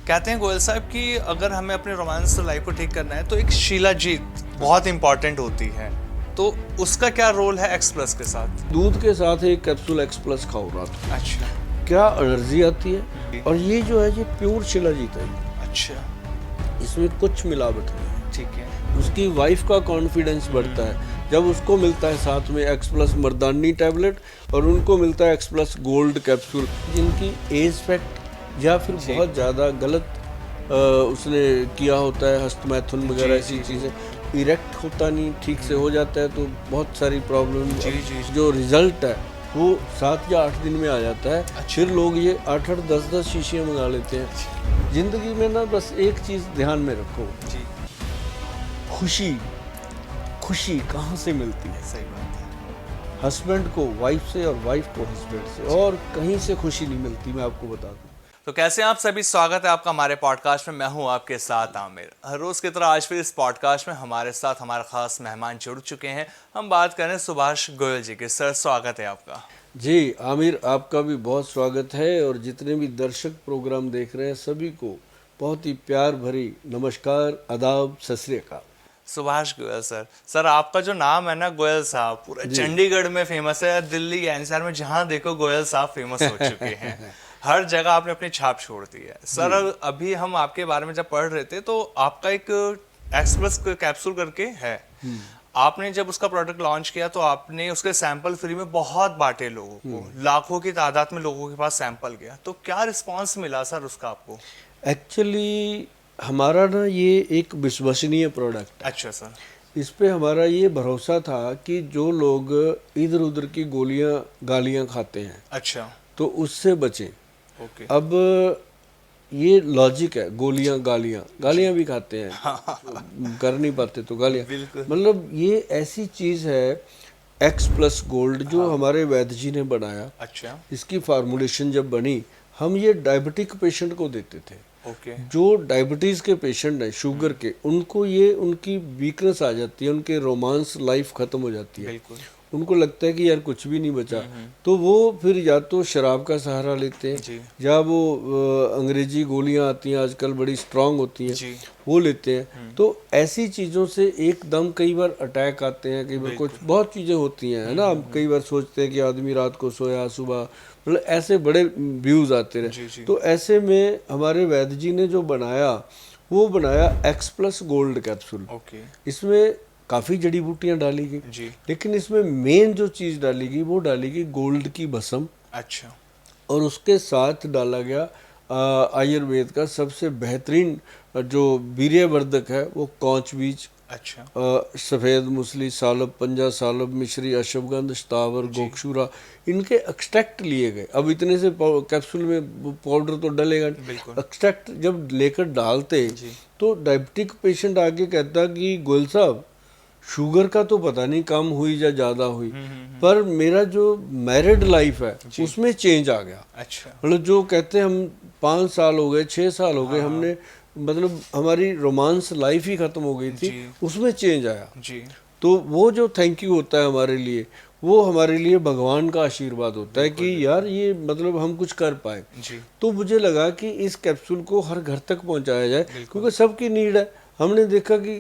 कहते हैं गोयल साहब कि अगर हमें अपने रोमांस लाइफ को ठीक करना है तो एक शीला जीत बहुत इंपॉर्टेंट होती है, तो उसका क्या रोल है एक्स प्लस के साथ? दूध के साथ एक कैप्सूल एक्स प्लस खाओ रात को, अच्छा। क्या एनर्जी आती है। और ये जो है ये प्योर शिलाजीत है, अच्छा, इसमें कुछ मिलावट नहीं है। ठीक है। उसकी वाइफ का कॉन्फिडेंस बढ़ता है जब उसको मिलता है साथ में एक्स प्लस मर्दानी टैबलेट और उनको मिलता है एक्स प्लस गोल्ड कैप्सूल। जिनकी एज फैक्ट या फिर बहुत ज़्यादा गलत उसने किया होता है, हस्तमैथुन वगैरह ऐसी चीज़ें, इरेक्ट होता नहीं ठीक से हो जाता है, तो बहुत सारी प्रॉब्लम। जो रिजल्ट है वो 7 या 8 दिन में आ जाता है। अच्छा। फिर लोग ये 8-8 10-10 शीशियाँ मंगा लेते हैं। ज़िंदगी में ना बस एक चीज़ ध्यान में रखो, जी। खुशी कहाँ से मिलती है? सही बात है। हस्बैंड को वाइफ से और वाइफ को हस्बैंड से, और कहीं से खुशी नहीं मिलती, मैं आपको बता दूं। तो कैसे हैं आप सभी? स्वागत है आपका हमारे पॉडकास्ट में। मैं हूं आपके साथ आमिर। हर रोज की तरह आज फिर इस पॉडकास्ट में हमारे साथ हमारा खास मेहमान जुड़ चुके हैं। हम बात करें सुभाष गोयल जी की। सर, स्वागत है आपका। जी आमिर, आपका भी बहुत स्वागत है, और जितने भी दर्शक प्रोग्राम देख रहे हैं सभी को बहुत ही प्यार भरी नमस्कार, आदाब, सत श्री अकाल। सुभाष गोयल सर, आपका जो नाम है ना गोयल साहब, पूरे चंडीगढ़ में फेमस है, दिल्ली एनसीआर में जहां देखो गोयल साहब फेमस हो चुके हैं। हर जगह आपने अपनी छाप छोड़ दी है। सर, अभी हम आपके बारे में जब पढ़ रहे थे तो आपका एक एक्स प्लस कैप्सूल करके है, आपने जब उसका प्रोडक्ट लॉन्च किया तो आपने उसके सैंपल फ्री में बहुत बांटे लोगों को, लाखों की तादाद में लोगों के पास सैंपल गया, तो क्या रिस्पॉन्स मिला सर उसका आपको? एक्चुअली हमारा ना ये एक विश्वसनीय प्रोडक्ट है। अच्छा सर। इस पे हमारा ये भरोसा था कि जो लोग इधर उधर की गालियां खाते हैं, अच्छा, तो उससे बचें। ओके। अब ये लॉजिक है, गालियां भी खाते हैं, कर नहीं पाते तो गालियां, मतलब ये ऐसी चीज है एक्स प्लस गोल्ड जो हमारे वैद्य जी ने बनाया। अच्छा। इसकी फार्मूलेशन जब बनी, हम ये डायबिटिक पेशेंट को देते थे। ओके। जो डायबिटीज के पेशेंट हैं, शुगर के, उनको ये उनकी वीकनेस आ जाती है, उनके रोमांस लाइफ खत्म हो जाती है। बिल्कुल। उनको लगता है कि यार कुछ भी नहीं बचा, तो वो फिर या तो शराब का सहारा लेते हैं, या वो अंग्रेजी गोलियां आती हैं आजकल बड़ी स्ट्रांग होती हैं, वो लेते हैं। तो ऐसी चीज़ों से एकदम कई बार अटैक आते हैं, कई बार कुछ बहुत चीज़ें होती हैं, है ना। हम कई बार सोचते हैं कि आदमी रात को सोया, सुबह मतलब ऐसे बड़े व्यूज आते रहे। तो ऐसे में हमारे वैद्य जी ने जो बनाया, वो बनाया एक्स प्लस गोल्ड कैप्सूल। इसमें काफ़ी जड़ी बूटियाँ डाली गई, लेकिन इसमें मेन जो चीज़ डाली गई वो डाली गई गोल्ड की भस्म। अच्छा। और उसके साथ डाला गया आयुर्वेद का सबसे बेहतरीन जो वीर्यवर्धक है वो कौच बीज। अच्छा। सफ़ेद मूसली, सालब, पंजा सालब, मिश्री, अश्वगंध, स्थावर, गोक्षूरा, इनके एक्सट्रैक्ट लिए गए। अब इतने से कैप्सूल में पाउडर तो डलेगा नहीं, एक्सट्रैक्ट जब लेकर डालते तो डायबिटिक पेशेंट आके कहता कि गोयल साहब, शुगर का तो पता नहीं कम हुई या ज़्यादा हुई, पर मेरा जो मैरिड लाइफ है उसमें चेंज आ गया। अच्छा। मतलब जो कहते हैं हम 5 साल हो गए, 6 साल हो गए, हमने मतलब हमारी रोमांस लाइफ ही खत्म हो गई थी, उसमें चेंज आया जी। तो वो जो थैंक यू होता है हमारे लिए, वो हमारे लिए भगवान का आशीर्वाद होता है कि यार ये मतलब हम कुछ कर पाए। तो मुझे लगा कि इस कैप्सूल को हर घर तक पहुंचाया जाए, क्योंकि सबकी नीड है। हमने देखा कि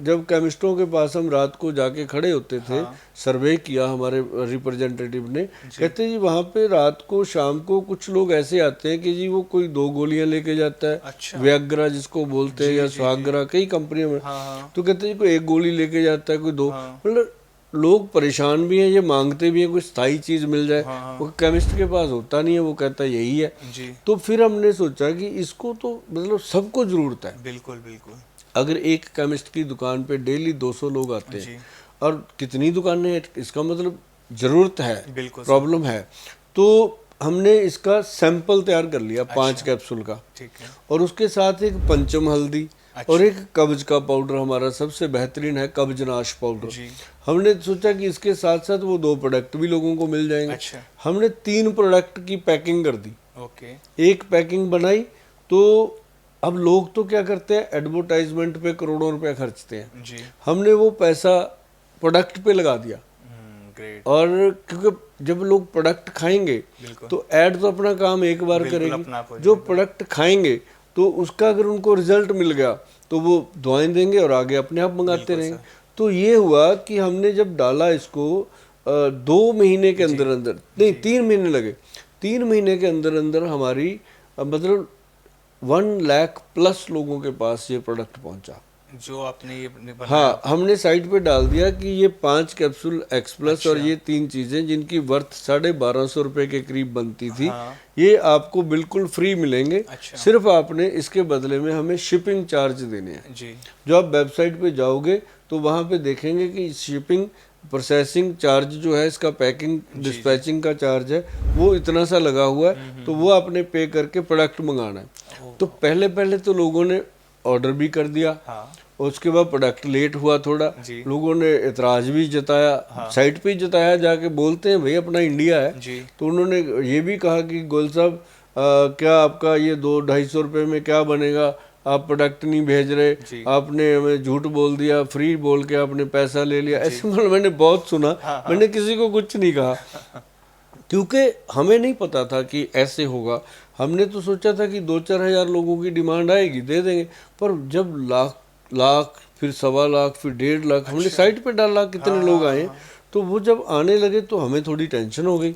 जब केमिस्टों के पास हम रात को जाके खड़े होते थे, सर्वे किया हमारे रिप्रेजेंटेटिव ने, कहते जी वहाँ पे रात को शाम को कुछ लोग ऐसे आते हैं कि जी वो कोई 2 गोलियां लेके जाता है। अच्छा। व्याग्रा जिसको बोलते हैं, या स्वाग्रा, कई कंपनियों में। तो कहते हैं कोई 1 गोली लेके जाता है, कोई 2। मतलब लोग परेशान भी हैं, ये मांगते भी हैं कोई स्थायी चीज मिल जाए। वो केमिस्ट के पास होता नहीं है, वो कहता है यही है जी। तो फिर हमने सोचा कि इसको तो मतलब सबको जरूरत है। बिल्कुल बिल्कुल। अगर एक केमिस्ट की दुकान पे डेली 200 लोग आते हैं, और कितनी दुकानें हैं, इसका मतलब जरूरत है, प्रॉब्लम है। तो हमने इसका सैंपल तैयार कर लिया। अच्छा। 5 कैप्सूल का। ठीक है। और उसके साथ एक पंचम हल्दी। अच्छा। और एक कब्ज का पाउडर हमारा सबसे बेहतरीन है, कब्जनाश पाउडर जी। हमने सोचा कि इसके साथ साथ वो 2 प्रोडक्ट भी लोगों को मिल जाएंगे। अच्छा। हमने 3 प्रोडक्ट की पैकिंग कर दी। ओके। एक पैकिंग बनाई, तो अब लोग तो क्या करते हैं, एडवर्टाइजमेंट पे करोड़ों रुपए खर्चते हैं जी। हमने वो पैसा प्रोडक्ट पे लगा दिया। ग्रेट। और क्योंकि जब लोग प्रोडक्ट खाएंगे तो ऐड तो अपना काम एक बार करेगी, जो प्रोडक्ट खाएंगे तो उसका अगर उनको रिजल्ट मिल गया तो वो दवाएं देंगे और आगे अपने आप मंगाते रहेंगे। तो ये हुआ कि हमने जब डाला इसको 2 महीने के अंदर अंदर, नहीं 3 महीने लगे, 3 महीने के अंदर अंदर हमारी मतलब 1 लाख प्लस लोगों के पास ये प्रोडक्ट पहुंचा। जो आपने ये बनाया। हाँ, हमने साइट पे डाल दिया कि ये 5 कैप्सूल एक्स प्लस और ये 3 चीजें जिनकी वर्थ 1250 रुपए के करीब बनती थी, ये आपको बिल्कुल फ्री मिलेंगे। सिर्फ आपने इसके बदले में हमें शिपिंग चार्ज देने हैं जी। जो आप वेबसाइट पे जाओगे तो वहाँ पे देखेंगे कि शिपिंग प्रोसेसिंग चार्ज जो है, इसका पैकिंग डिस्पैचिंग का चार्ज है, वो इतना सा लगा हुआ है, तो वो आपने पे करके प्रोडक्ट मंगाना है। तो पहले पहले तो लोगों ने ऑर्डर भी कर दिया, उसके बाद प्रोडक्ट लेट हुआ थोड़ा, लोगों ने एतराज भी जताया, साइट पे ही जताया, जाके बोलते हैं भाई अपना इंडिया है। तो उन्होंने ये भी कहा कि गोयल साहब क्या आपका ये 200-250 रुपये में क्या बनेगा, आप प्रोडक्ट नहीं भेज रहे, आपने हमें झूठ बोल दिया, फ्री बोल के आपने पैसा ले लिया। ऐसे मतलब मैंने बहुत सुना, मैंने किसी को कुछ नहीं कहा क्योंकि हमें नहीं पता था कि ऐसे होगा। हमने तो सोचा था कि 2-4 हज़ार लोगों की डिमांड आएगी, दे देंगे, पर जब लाख फिर 1.25 लाख फिर 1.5 लाख हमने साइट पे डाला, कितने लोग आए, तो वो जब आने लगे तो हमें थोड़ी टेंशन हो गई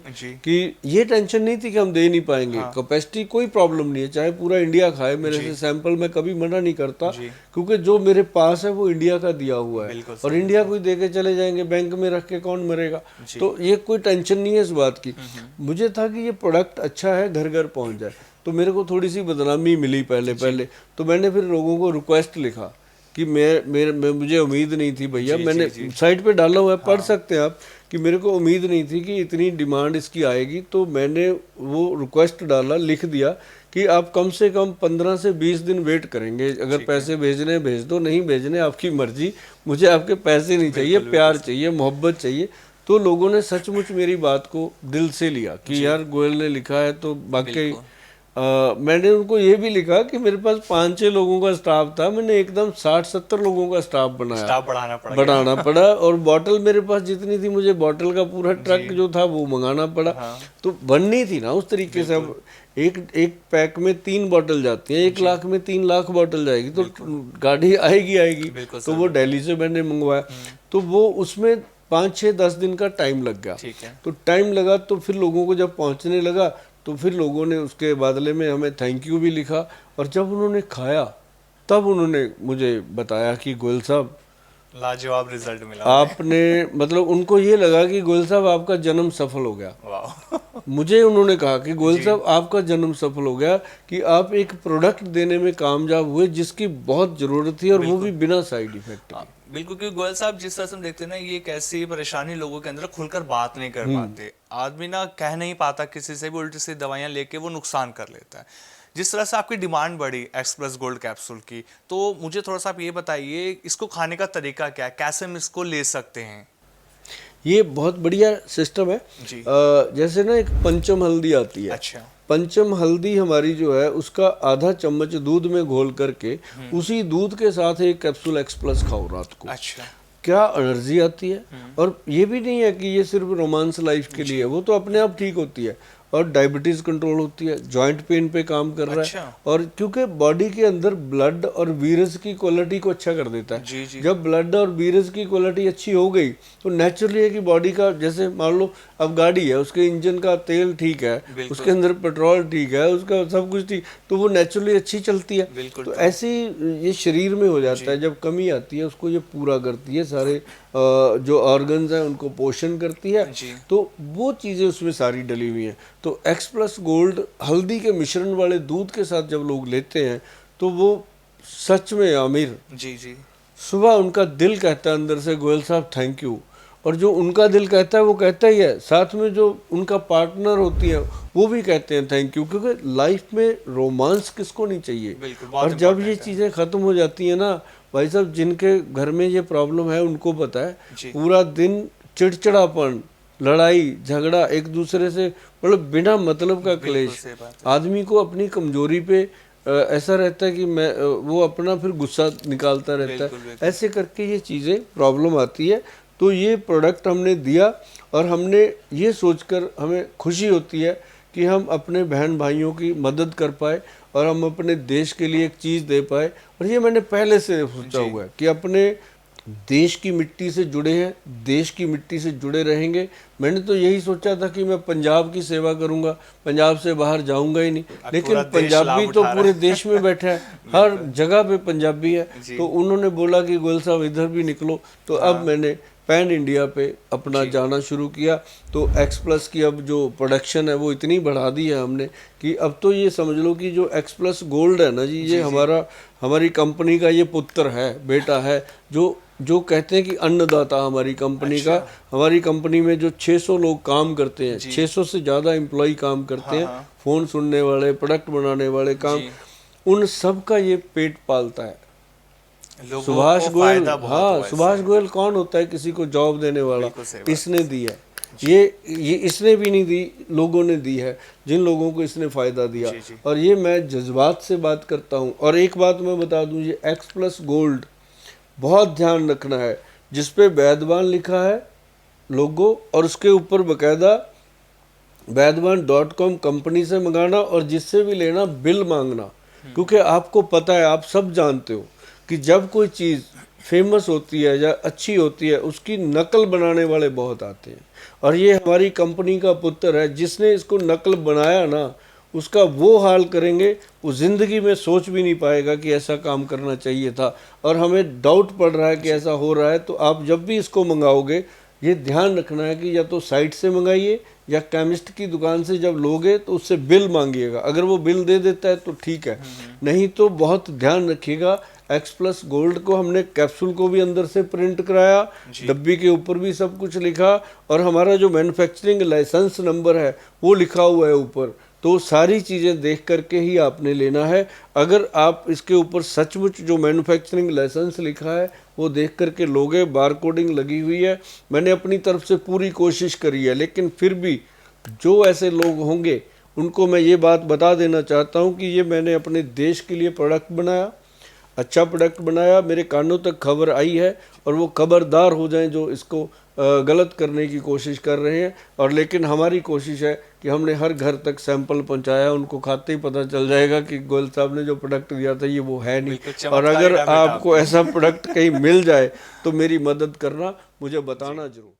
कि ये टेंशन नहीं थी कि हम दे नहीं पाएंगे, कैपेसिटी कोई प्रॉब्लम नहीं है, चाहे पूरा इंडिया खाए मेरे से सैंपल, मैं कभी मना नहीं करता क्योंकि जो मेरे पास है वो इंडिया का दिया हुआ है और इंडिया को ही दे के चले जाएंगे, बैंक में रख के कौन मरेगा। तो ये कोई टेंशन नहीं है इस बात की। मुझे था कि ये प्रोडक्ट अच्छा है, घर घर पहुंच जाए। तो मेरे को थोड़ी सी बदनामी मिली पहले, तो मैंने फिर लोगों को रिक्वेस्ट लिखा कि मुझे उम्मीद नहीं थी भैया, मैंने साइट पे डाला हुआ है, पढ़ सकते हैं आप, कि मेरे को उम्मीद नहीं थी कि इतनी डिमांड इसकी आएगी। तो मैंने वो रिक्वेस्ट डाला, लिख दिया कि आप कम से कम 15 से 20 दिन वेट करेंगे, अगर पैसे भेजने भेज दो, नहीं भेजने आपकी मर्जी, मुझे आपके पैसे नहीं चाहिए, प्यार चाहिए, मोहब्बत चाहिए। तो लोगों ने सचमुच मेरी बात को दिल से लिया कि यार गोयल ने लिखा है तो बाकी। मैंने उनको ये भी लिखा कि मेरे पास 5-6 लोगों का स्टाफ था, मैंने एकदम 60-70 लोगों का स्टाफ बनाया, स्टाफ बढ़ाना पड़ा और बॉटल मेरे पास जितनी थी, मुझे बॉटल का पूरा ट्रक जो था वो मंगाना पड़ा। तो बननी थी ना उस तरीके से। अब एक पैक में 3 बॉटल जाती हैं, 1 लाख में 3 लाख बॉटल जाएगी, तो गाड़ी आएगी। तो वो दिल्ली से मैंने मंगवाया, तो वो उसमें 5-6-10 दिन का टाइम लग गया। तो टाइम लगा, तो फिर लोगों को जब पहुंचने लगा तो फिर लोगों ने उसके बदले में हमें थैंक यू भी लिखा, और जब उन्होंने खाया तब उन्होंने मुझे बताया कि गोयल साहब लाजवाब रिजल्ट मिला आपने, मतलब उनको ये लगा कि गोयल साहब आपका जन्म सफल हो गया। मुझे उन्होंने कहा कि गोयल साहब आपका जन्म सफल हो गया कि आप एक प्रोडक्ट देने में कामयाब हुए जिसकी बहुत जरूरत थी और वो भी बिना साइड इफेक्ट के। बिल्कुल, क्योंकि गोयल साहब जिस तरह से हम देखते हैं ना, ये एक ऐसी परेशानी लोगों के अंदर खुलकर बात नहीं कर पाते, आदमी ना कह नहीं पाता किसी से भी, उल्टी सी दवाइयां लेके वो नुकसान कर लेता है। जिस तरह से आपकी डिमांड बढ़ी एक्स प्लस गोल्ड कैप्सूल की, तो मुझे थोड़ा सा आप ये बताइए इसको खाने का तरीका क्या है, कैसे हम इसको ले सकते हैं? ये बहुत बढ़िया सिस्टम है जी। जैसे ना एक पंचम हल्दी आती है। अच्छा। पंचम हल्दी हमारी जो है उसका आधा चम्मच दूध में घोल करके उसी दूध के साथ एक कैप्सूल एक्स प्लस खाओ रात को। अच्छा। क्या एनर्जी आती है। और ये भी नहीं है कि ये सिर्फ रोमांस लाइफ के लिए है, वो तो अपने आप ठीक होती है, और डायबिटीज कंट्रोल होती है, जॉइंट पेन पे काम कर रहा है, और क्योंकि बॉडी के अंदर ब्लड और वीरस की क्वालिटी को अच्छा कर देता है। जी जी। जब ब्लड और वीरस की क्वालिटी अच्छी हो गई तो नेचुरली है कि बॉडी का, जैसे मान लो अब गाड़ी है, उसके इंजन का तेल ठीक है, उसके अंदर पेट्रोल ठीक है, उसका सब कुछ ठीक, तो वो नेचुरली अच्छी चलती है। तो ऐसे ही ये शरीर में हो जाता है, जब कमी आती है उसको ये पूरा करती है, सारे जो ऑर्गन्स हैं उनको पोषण करती है, तो वो चीज़ें उसमें सारी डली हुई हैं। तो एक्स प्लस गोल्ड हल्दी के मिश्रण वाले दूध के साथ जब लोग लेते हैं तो वो सच में आमिर, जी जी, सुबह उनका दिल कहता है अंदर से गोयल साहब थैंक यू, और जो उनका दिल कहता है वो कहता ही है, साथ में जो उनका पार्टनर होती है वो भी कहते हैं थैंक यू, क्योंकि लाइफ में रोमांस किसको नहीं चाहिए। और जब ये चीज़ें ख़त्म हो जाती हैं ना भाई साहब, जिनके घर में ये प्रॉब्लम है उनको पता है, पूरा दिन चिड़चिड़ापन, लड़ाई झगड़ा, एक दूसरे से मतलब बिना मतलब का क्लेश, आदमी को अपनी कमजोरी पे ऐसा रहता है कि मैं वो अपना फिर गुस्सा निकालता रहता है, ऐसे करके ये चीज़ें प्रॉब्लम आती है। तो ये प्रोडक्ट हमने दिया और हमने ये सोचकर हमें खुशी होती है कि हम अपने बहन भाइयों की मदद कर पाए, और हम अपने देश के लिए एक चीज़ दे पाए। और ये मैंने पहले से सोचा हुआ है कि अपने देश की मिट्टी से जुड़े हैं, देश की मिट्टी से जुड़े रहेंगे। मैंने तो यही सोचा था कि मैं पंजाब की सेवा करूंगा, पंजाब से बाहर जाऊंगा ही नहीं, लेकिन पंजाबी तो पूरे देश में बैठा है, हर जगह पे पंजाबी है। तो उन्होंने बोला कि गोयल साहब इधर भी निकलो, तो अब मैंने पैन इंडिया पे अपना जाना शुरू किया। तो एक्स प्लस की अब जो प्रोडक्शन है वो इतनी बढ़ा दी है हमने कि अब तो ये समझ लो कि जो एक्स प्लस गोल्ड है ना जी, ये हमारी कंपनी का ये पुत्र है, बेटा है, जो कहते हैं कि अन्नदाता हमारी कंपनी का। हमारी कंपनी में जो 600 लोग काम करते हैं, 600 से ज़्यादा एम्प्लॉय काम करते हैं, फ़ोन सुनने वाले, प्रोडक्ट बनाने वाले काम, उन सब का ये पेट पालता है। सुभाष गोयल, हाँ, सुभाष गोयल कौन होता है किसी को जॉब देने वाला? इसने दी है। ये इसने भी नहीं दी, लोगों ने दी है, जिन लोगों को इसने फ़ायदा दिया। और ये मैं जज्बात से बात करता हूँ। और एक बात मैं बता दूँ, ये एक्स प्लस गोल्ड बहुत ध्यान रखना है, जिस पे वैदवान लिखा है लोगो, और उसके ऊपर बकायदा वैदवान.com कंपनी से मंगाना, और जिससे भी लेना बिल मांगना। क्योंकि आपको पता है, आप सब जानते हो कि जब कोई चीज़ फेमस होती है या अच्छी होती है, उसकी नकल बनाने वाले बहुत आते हैं। और ये हमारी कंपनी का पुत्र है, जिसने इसको नकल बनाया ना, उसका वो हाल करेंगे, वो ज़िंदगी में सोच भी नहीं पाएगा कि ऐसा काम करना चाहिए था। और हमें डाउट पड़ रहा है कि ऐसा हो रहा है। तो आप जब भी इसको मंगाओगे, ये ध्यान रखना है कि या तो साइट से मंगाइए या केमिस्ट की दुकान से जब लोगे तो उससे बिल मांगिएगा। अगर वो बिल दे देता है तो ठीक है, नहीं तो बहुत ध्यान रखिएगा। एक्स प्लस गोल्ड को हमने कैप्सूल को भी अंदर से प्रिंट कराया, डब्बी के ऊपर भी सब कुछ लिखा, और हमारा जो मैन्युफैक्चरिंग लाइसेंस नंबर है वो लिखा हुआ है ऊपर। तो सारी चीज़ें देख करके ही आपने लेना है। अगर आप इसके ऊपर सचमुच जो मैन्युफैक्चरिंग लाइसेंस लिखा है वो देख करके लोगे, बार कोडिंग लगी हुई है, मैंने अपनी तरफ से पूरी कोशिश करी है। लेकिन फिर भी जो ऐसे लोग होंगे उनको मैं ये बात बता देना चाहता हूँ कि ये मैंने अपने देश के लिए प्रोडक्ट बनाया, अच्छा प्रोडक्ट बनाया, मेरे कानों तक खबर आई है, और वो खबरदार हो जाएं जो इसको गलत करने की कोशिश कर रहे हैं। और लेकिन हमारी कोशिश है कि हमने हर घर तक सैंपल पहुंचाया, उनको खाते ही पता चल जाएगा कि गोयल साहब ने जो प्रोडक्ट दिया था ये वो है नहीं। और अगर आपको ऐसा प्रोडक्ट कहीं मिल जाए तो मेरी मदद करना, मुझे बताना जरूर।